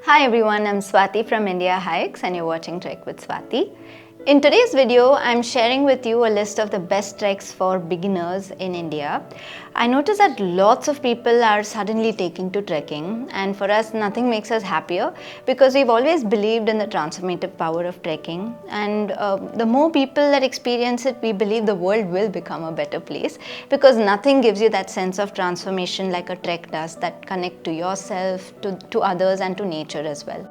Hi everyone, I'm Swati from Indiahikes and you're watching Trek with Swati. In today's video, I'm sharing with you a list of the best treks for beginners in India. I noticed that lots of people are suddenly taking to trekking, and for us nothing makes us happier because we've always believed in the transformative power of trekking, and the more people that experience it, we believe the world will become a better place because nothing gives you that sense of transformation like a trek does, that connect to yourself, to others and to nature as well.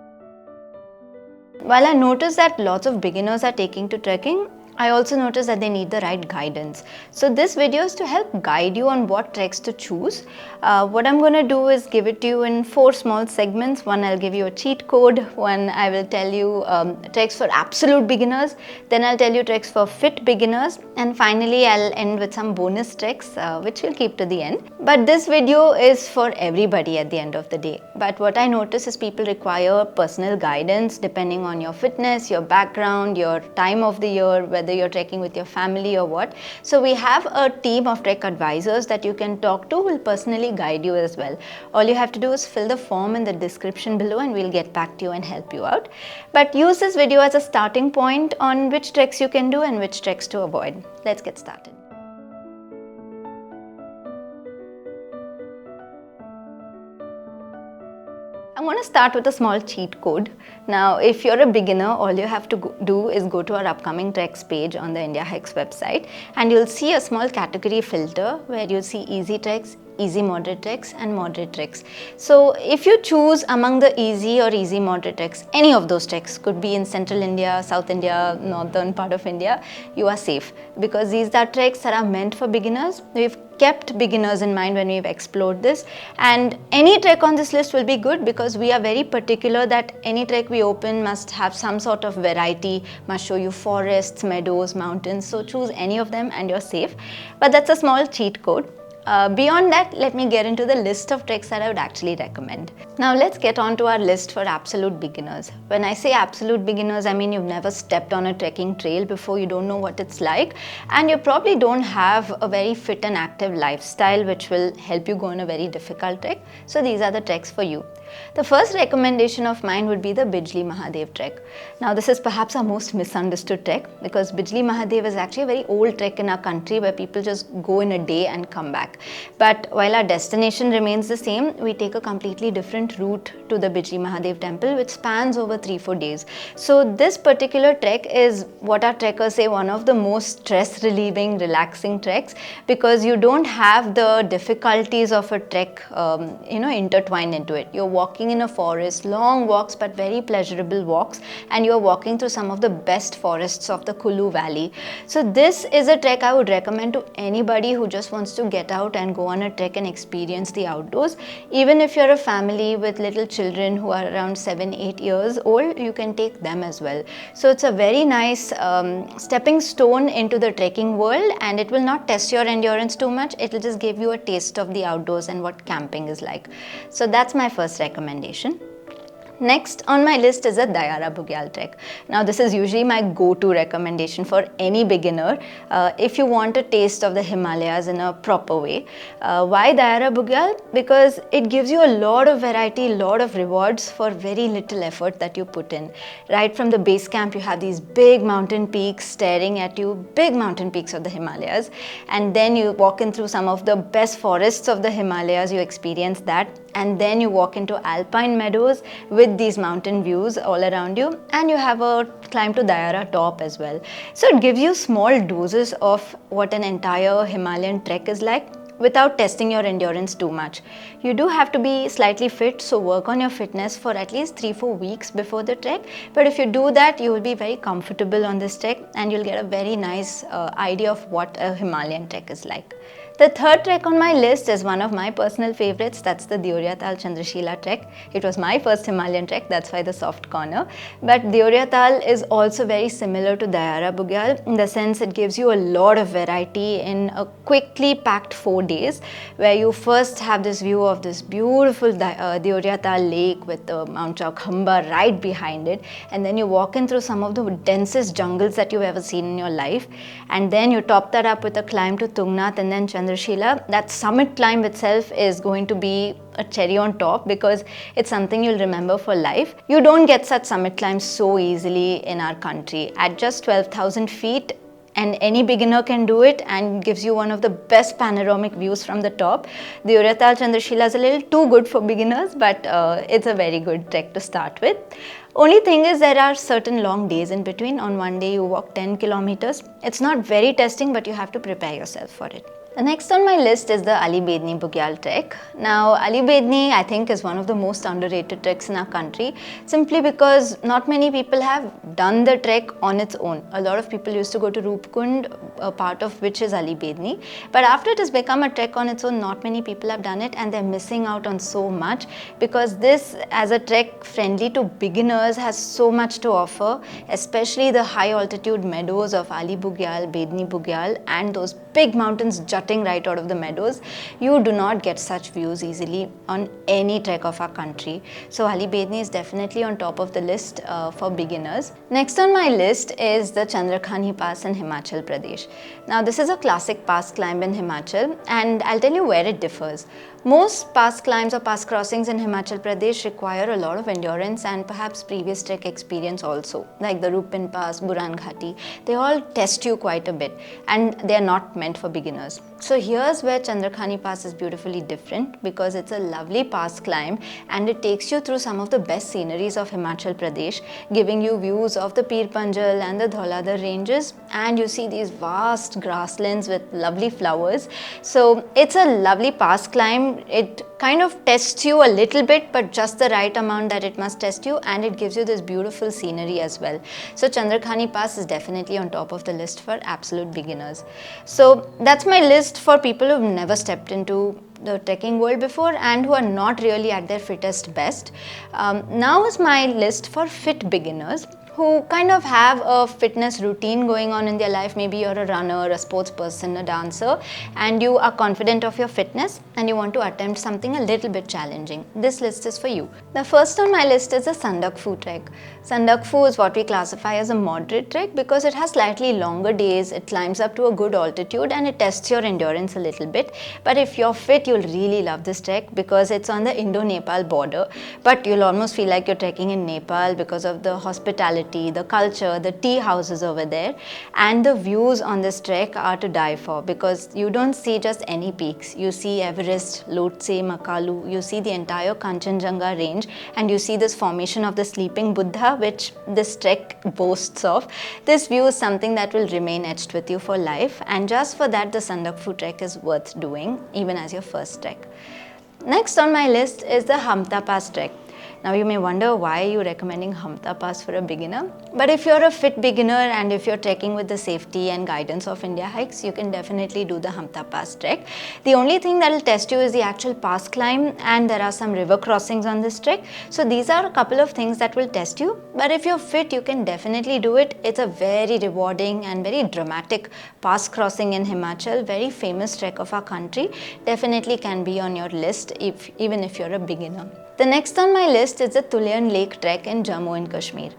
While I notice that lots of beginners are taking to trekking, I also notice that they need the right guidance. So this video is to help guide you on what treks to choose. What I'm going to do is give it to you in 4 small segments. One, I'll give you a cheat code. One, I will tell you treks for absolute beginners. Then I'll tell you treks for fit beginners. And finally, I'll end with some bonus treks, which we'll keep to the end. But this video is for everybody at the end of the day. But what I notice is people require personal guidance depending on your fitness, your background, your time of the year, whether you're trekking with your family or what. So we have a team of trek advisors that you can talk to who will personally guide you as well. All you have to do is fill the form in the description below and we'll get back to you and help you out. But use this video as a starting point on which treks you can do and which treks to avoid. Let's get started. I'm going to start with a small cheat code. Now, if you're a beginner, all you have to do is go to our upcoming treks page on the Indiahikes website and you'll see a small category filter where you'll see easy treks, easy moderate treks and moderate treks. So if you choose among the easy or easy moderate treks, any of those treks, could be in central India, south India, northern part of India, you are safe because these are treks that are meant for beginners. We've kept beginners in mind when we've explored this, and any trek on this list will be good because we are very particular that any trek we open must have some sort of variety, must show you forests, meadows, mountains. So choose any of them and you're safe. But that's a small cheat code. Beyond that, let me get into the list of treks that I would actually recommend. Now let's get on to our list for absolute beginners. When I say absolute beginners, I mean you've never stepped on a trekking trail before, you don't know what it's like, and you probably don't have a very fit and active lifestyle which will help you go on a very difficult trek. So these are the treks for you. The first recommendation of mine would be the Bijli Mahadev trek. Now this is perhaps our most misunderstood trek because Bijli Mahadev is actually a very old trek in our country where people just go in a day and come back. But while our destination remains the same, we take a completely different route to the Bijli Mahadev temple which spans over 3-4 days. So this particular trek is what our trekkers say one of the most stress relieving, relaxing treks because you don't have the difficulties of a trek intertwined into it. You're walking in a forest, long walks but very pleasurable walks, and you're walking through some of the best forests of the Kulu Valley. So this is a trek I would recommend to anybody who just wants to get out and go on a trek and experience the outdoors. Even if you're a family with little children who are around 7-8 years old, you can take them as well. So it's a very nice stepping stone into the trekking world, and it will not test your endurance too much. It will just give you a taste of the outdoors and what camping is like. So that's my first recommendation. Next on my list is a Dayara Bugyal trek. Now this is usually my go-to recommendation for any beginner if you want a taste of the Himalayas in a proper way. Why Dayara Bugyal? Because it gives you a lot of variety, lot of rewards for very little effort that you put in. Right from the base camp you have these big mountain peaks staring at you, big mountain peaks of the Himalayas, and then you walk in through some of the best forests of the Himalayas, you experience that, and then you walk into alpine meadows with these mountain views all around you, and you have a climb to Dayara top as well. So it gives you small doses of what an entire Himalayan trek is like without testing your endurance too much. You do have to be slightly fit, so work on your fitness for at least 3-4 weeks before the trek. But if you do that, you will be very comfortable on this trek and you'll get a very nice idea of what a Himalayan trek is like. The third trek on my list is one of my personal favorites. That's the Deoryatal Chandrashila trek. It was my first Himalayan trek, that's why the soft corner. But Deoryatal is also very similar to Dayara Bugyal in the sense it gives you a lot of variety in a quickly packed 4 days, where you first have this view of this beautiful Deoryatal lake with the Mount Chaukhamba right behind it, and then you walk in through some of the densest jungles that you've ever seen in your life, and then you top that up with a climb to Tungnath and then Chandrashila. That summit climb itself is going to be a cherry on top because it's something you'll remember for life. You don't get such summit climbs so easily in our country. At just 12,000 feet, and any beginner can do it, and gives you one of the best panoramic views from the top. The Uratal Chandrashila is a little too good for beginners, but it's a very good trek to start with. Only thing is there are certain long days in between. On one day you walk 10 kilometers. It's not very testing, but you have to prepare yourself for it. The next on my list is the Ali Bedni Bugyal trek. Now, Ali Bedni I think is one of the most underrated treks in our country, simply because not many people have done the trek on its own. A lot of people used to go to Roopkund, a part of which is Ali Bedni, but after it has become a trek on its own, not many people have done it, and they're missing out on so much, because this, as a trek friendly to beginners, has so much to offer, especially the high altitude meadows of Ali Bugyal, Bedni Bugyal, and those big mountains jutting right out of the meadows. You do not get such views easily on any trek of our country. So Ali Bedni is definitely on top of the list for beginners. Next on my list is the Chandrakhani Pass in Himachal Pradesh. Now this is a classic pass climb in Himachal, and I'll tell you where it differs. Most pass climbs or pass crossings in Himachal Pradesh require a lot of endurance and perhaps previous trek experience also, like the Rupin Pass, Buran Ghati. They all test you quite a bit, and they are not meant for beginners. So here's where Chandrakhani Pass is beautifully different, because it's a lovely pass climb and it takes you through some of the best sceneries of Himachal Pradesh, giving you views of the Pir Panjal and the Dhauladhar ranges, and you see these vast grasslands with lovely flowers. So it's a lovely pass climb. It kind of tests you a little bit, but just the right amount that it must test you, and it gives you this beautiful scenery as well. So Chandrakhani Pass is definitely on top of the list for absolute beginners. So that's my list for people who've never stepped into the trekking world before and who are not really at their fittest best. Now is my list for fit beginners who kind of have a fitness routine going on in their life. Maybe you're a runner, a sports person, a dancer, and you are confident of your fitness and you want to attempt something a little bit challenging. This list is for you. The first on my list is the Sandakphu trek. Sandakphu is what we classify as a moderate trek because it has slightly longer days, it climbs up to a good altitude, and it tests your endurance a little bit. But if you're fit, you'll really love this trek because it's on the Indo-Nepal border, but you'll almost feel like you're trekking in Nepal because of the hospitality, the culture, the tea houses over there, and the views on this trek are to die for, because you don't see just any peaks. You see Everest, Lhotse, Makalu, you see the entire Kanchenjunga range, and you see this formation of the sleeping Buddha, which this trek boasts of. This view is something that will remain etched with you for life, and just for that the Sandakphu trek is worth doing even as your first trek. Next on my list is the Hamta Pass trek. Now you may wonder why you're recommending Hamta Pass for a beginner, but if you're a fit beginner and if you're trekking with the safety and guidance of Indiahikes, you can definitely do the Hamta Pass trek. The only thing that will test you is the actual pass climb, and there are some river crossings on this trek. So these are a couple of things that will test you, but if you're fit, you can definitely do it. It's a very rewarding and very dramatic pass crossing in Himachal, very famous trek of our country. Definitely can be on your list even if you're a beginner. The next on my list is the Tulian Lake trek in Jammu and Kashmir.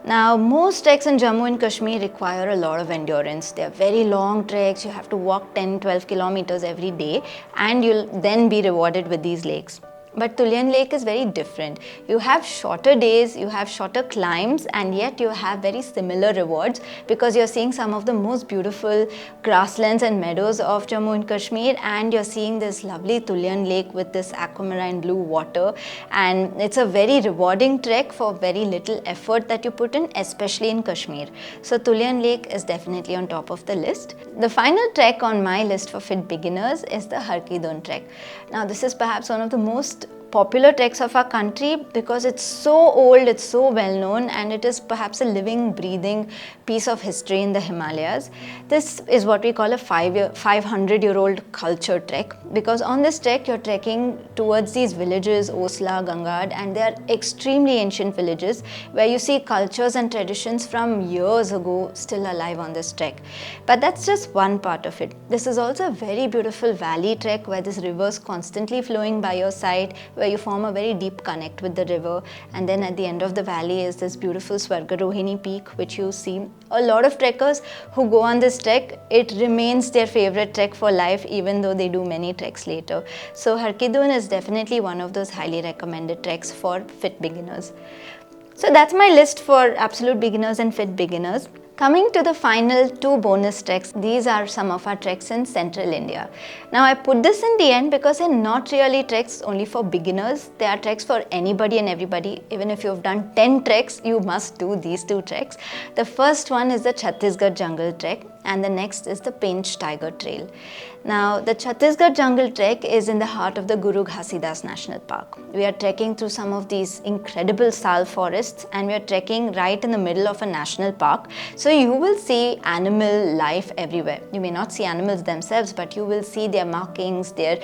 Now, most treks in Jammu and Kashmir require a lot of endurance. They are very long treks. You have to walk 10-12 kilometers every day, and you'll then be rewarded with these lakes. But Tulian Lake is very different. You have shorter days, you have shorter climbs, and yet you have very similar rewards because you're seeing some of the most beautiful grasslands and meadows of Jammu and Kashmir, and you're seeing this lovely Tulian Lake with this aquamarine blue water, and it's a very rewarding trek for very little effort that you put in, especially in Kashmir. So Tulian Lake is definitely on top of the list. The final trek on my list for fit beginners is the Har Ki Dawn trek. Now this is perhaps one of the most popular treks of our country because it's so old, it's so well known, and it is perhaps a living, breathing piece of history in the Himalayas. This is what we call a 500-year-old culture trek, because on this trek you're trekking towards these villages, Osla, Gangad, and they are extremely ancient villages where you see cultures and traditions from years ago still alive on this trek. But that's just one part of it. This is also a very beautiful valley trek where this river's constantly flowing by your side, where you form a very deep connect with the river, and then at the end of the valley is this beautiful Swargarohini peak which you see. A lot of trekkers who go on this trek, it remains their favorite trek for life even though they do many treks later. So Harkidun is definitely one of those highly recommended treks for fit beginners. So that's my list for absolute beginners and fit beginners. Coming to the final 2 bonus treks, these are some of our treks in central India. Now I put this in the end because they're not really treks only for beginners. They are treks for anybody and everybody. Even if you've done 10 treks, you must do these 2 treks. The first one is the Chhattisgarh Jungle Trek, and the next is the Pench Tiger Trail. Now the Chhattisgarh Jungle Trek is in the heart of the Guru Ghasidas National Park. We are trekking through some of these incredible sal forests, and we are trekking right in the middle of a national park. So you will see animal life everywhere. You may not see animals themselves, but you will see their markings, their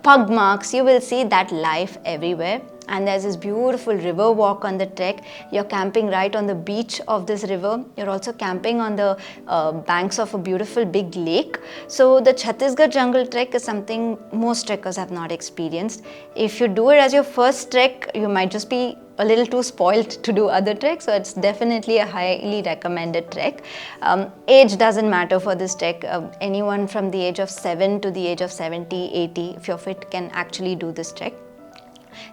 pug marks. You will see that life everywhere. And there's this beautiful river walk on the trek. You're camping right on the beach of this river. You're also camping on the banks of a beautiful big lake. So the Chhattisgarh Jungle Trek is something most trekkers have not experienced. If you do it as your first trek, you might just be a little too spoiled to do other treks, so it's definitely a highly recommended trek. Age doesn't matter for this trek. Anyone from the age of 7 to the age of 70, 80, if you're fit, can actually do this trek.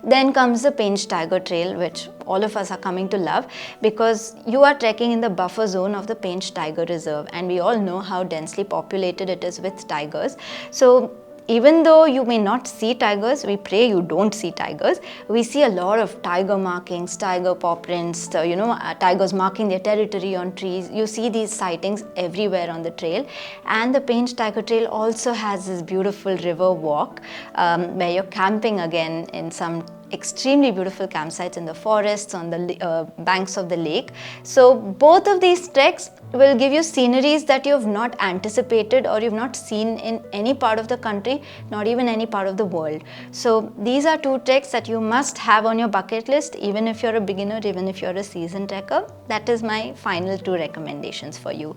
Then comes the Pench Tiger Trail, which all of us are coming to love because you are trekking in the buffer zone of the Pench Tiger Reserve, and we all know how densely populated it is with tigers. So even though you may not see tigers, we pray you don't see tigers. We see a lot of tiger markings, tiger paw prints, tigers marking their territory on trees. You see these sightings everywhere on the trail. And the Pench Tiger Trail also has this beautiful river walk where you're camping again in some extremely beautiful campsites in the forests, on the banks of the lake. So both of these treks will give you sceneries that you have not anticipated or you've not seen in any part of the country, not even any part of the world. So these are 2 treks that you must have on your bucket list, even if you're a beginner, even if you're a seasoned trekker. That is my final 2 recommendations for you.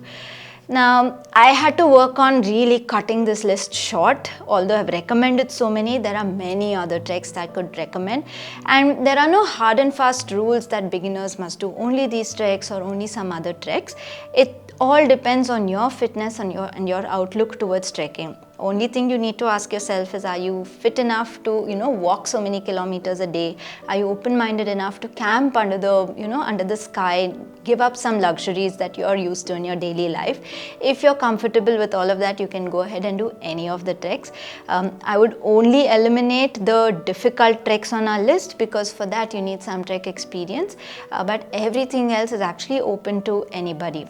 Now, I had to work on really cutting this list short. Although I've recommended so many, there are many other treks that I could recommend. And there are no hard and fast rules that beginners must do only these treks or only some other treks. It all depends on your fitness and your outlook towards trekking. Only thing you need to ask yourself is, are you fit enough to walk so many kilometers a day? Are you open-minded enough to camp under the sky, give up some luxuries that you're used to in your daily life? If you're comfortable with all of that, you can go ahead and do any of the treks. I would only eliminate the difficult treks on our list because for that you need some trek experience, but everything else is actually open to anybody.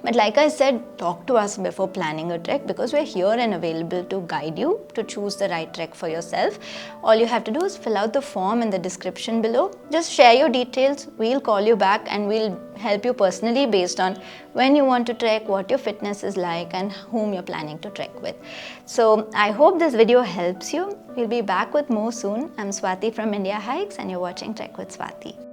But like I said, talk to us before planning a trek because we're here and available to guide you to choose the right trek for yourself. All you have to do is fill out the form in the description below. Just share your details. We'll call you back and we'll help you personally based on when you want to trek, what your fitness is like, and whom you're planning to trek with. So I hope this video helps you. We'll be back with more soon. I'm Swati from Indiahikes and you're watching Trek with Swati.